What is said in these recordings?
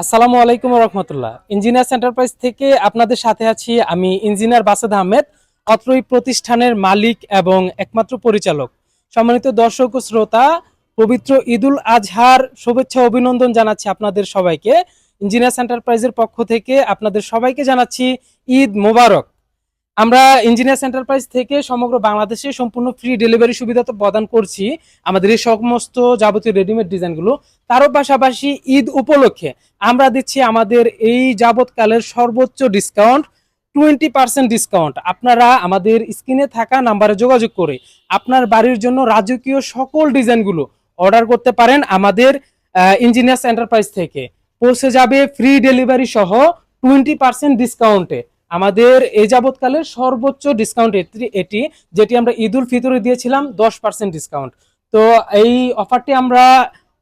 আসসালামু আলাইকুম রহমতুল্লাহ। Engineers enterprise থেকে আপনাদের সাথে আছি আমি ইঞ্জিনিয়ার বাসেদ আহমেদ, অত্রই প্রতিষ্ঠানের মালিক এবং একমাত্র পরিচালক। সম্মানিত দর্শক ও শ্রোতা, পবিত্র ঈদুল আজহার শুভেচ্ছা অভিনন্দন জানাচ্ছি আপনাদের সবাইকে। ইঞ্জিনিয়ার্স এন্টারপ্রাইজের পক্ষ থেকে আপনাদের সবাইকে জানাচ্ছি ঈদ মোবারক। আমরা ইঞ্জিনিয়ার্স এন্টারপ্রাইজ থেকে সমগ্র বাংলাদেশে সম্পূর্ণ ফ্রি ডেলিভারি সুবিধা তো প্রদান করছি আমাদের এই সমস্ত যাবতীয় রেডিমেড ডিজাইনগুলো। তারও পাশাপাশি ঈদ উপলক্ষে আমরা দিচ্ছি আমাদের এই যাবৎকালের সর্বোচ্চ ডিসকাউন্ট, 20% ডিসকাউন্ট। আপনারা আমাদের স্ক্রিনে থাকা নাম্বারে যোগাযোগ করে আপনার বাড়ির জন্য রাজকীয় সকল ডিজাইনগুলো অর্ডার করতে পারেন আমাদের ইঞ্জিনিয়ার্স এন্টারপ্রাইজ থেকে। পৌঁছে যাবে ফ্রি ডেলিভারি সহ 20% ডিসকাউন্টে। আমাদের এই যাবৎকালের সর্বোচ্চ ডিসকাউন্ট এটি, যেটি আমরা ঈদ উল ফিতরে দিয়েছিলাম 10% ডিসকাউন্ট। তো এই অফারটি আমরা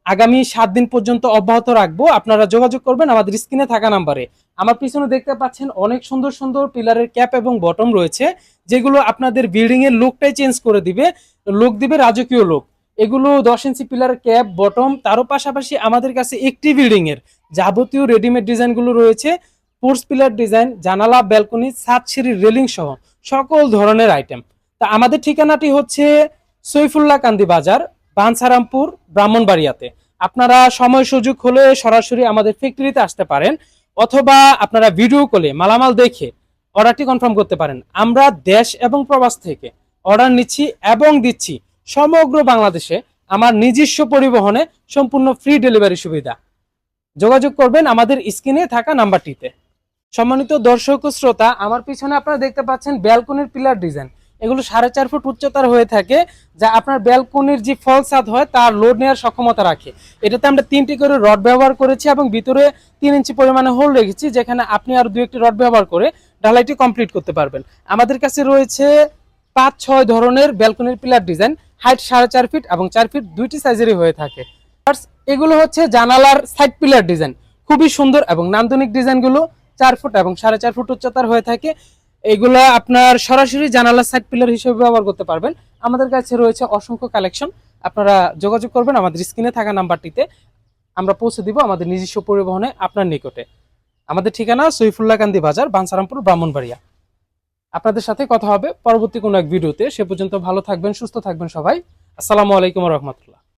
আগামী 7 দিন পর্যন্ত অব্যাহত রাখবো। আপনারা যোগাযোগ করবেন আমাদের স্ক্রিনে থাকা নাম্বারে। আমার পিছনে দেখতে পাচ্ছেন অনেক সুন্দর সুন্দর পিলারের ক্যাপ এবং বটম রয়েছে, যেগুলো আপনাদের বিল্ডিং এর লুকটাই চেঞ্জ করে দিবে, লুক দিবে রাজকীয় লুক। এগুলো 10 ইঞ্চি পিলারের ক্যাপ বটম, তারও পাশাপাশি আমাদের কাছে একটি বিল্ডিং এর যাবতীয় রেডিমেড ডিজাইনগুলো রয়েছে। পোর্স পিলার ডিজাইন, জানালা, ব্যালকনি, ছাদ সিঁড়ির রেলিং সহ সকল ধরনের আইটেম। তা আমাদের ঠিকানাটি হচ্ছে সৈফুল্লাহ কান্দি বাজার, বাঞ্ছারামপুর, ব্রাহ্মণবাড়িয়াতে। আপনারা সময় সুযোগ হলে সরাসরি আমাদের ফ্যাক্টরিতে আসতে পারেন, অথবা আপনারা ভিডিও কলে মালামাল দেখে অর্ডারটি কনফার্ম করতে পারেন। আমরা দেশ এবং প্রবাস থেকে অর্ডার নিচ্ছি এবং দিচ্ছি সমগ্র বাংলাদেশে আমার নিজস্ব পরিবহনে সম্পূর্ণ ফ্রি ডেলিভারি সুবিধা। যোগাযোগ করবেন আমাদের স্ক্রিনে থাকা নাম্বারটিতে। সম্মানিত দর্শক ও শ্রোতা, আমার পিছনে আপনারা দেখতে পাচ্ছেন ব্যালকনির পিলার ডিজাইন। এগুলো 4.5 ফুট উচ্চতার হয়ে থাকে, যা আপনার ব্যালকনির যে ফল ছাদ হয় তার লোড নেওয়ার সক্ষমতা রাখে। এটাতে আমরা 3টি করে রড ব্যবহার করেছি এবং ভিতরে 3 ইঞ্চি পরিমাণে হোল রেখেছি, যেখানে আপনি আর 2-1টি রড ব্যবহার করে ঢালাইটি কমপ্লিট করতে পারবেন। আমাদের কাছে রয়েছে 5-6 ধরনের ব্যালকনির পিলার ডিজাইন, হাইট 4.5 ফিট এবং 4 ফিট, দুইটি সাইজেরই হয়ে থাকে। এগুলো হচ্ছে জানালার সাইড পিলার ডিজাইন, খুবই সুন্দর এবং নান্দনিক ডিজাইনগুলো 4 ফুট এবং 4.5 ফুট উচ্চতার হয়ে থাকে। এগুলো আপনার সরাসরি জানালার সাইড পিলার হিসেবে ব্যবহার করতে পারবেন। আমাদের কাছে রয়েছে অসংখ্য কালেকশন। আপনারা যোগাযোগ করবেন আমাদের স্ক্রিনে থাকা নাম্বারটিতে। আমরা পৌঁছে দিব আমাদের নিজস্ব পরিবহনে আপনার নিকটে। আমাদের ঠিকানা সৈফুল্লাহ কান্দি বাজার, বাঞ্ছারামপুর, ব্রাহ্মণবাড়িয়া। আপনাদের সাথে কথা হবে পরবর্তী কোনো এক ভিডিওতে। সে পর্যন্ত ভালো থাকবেন, সুস্থ থাকবেন সবাই। আসসালামু আলাইকুম রহমতুল্লাহ।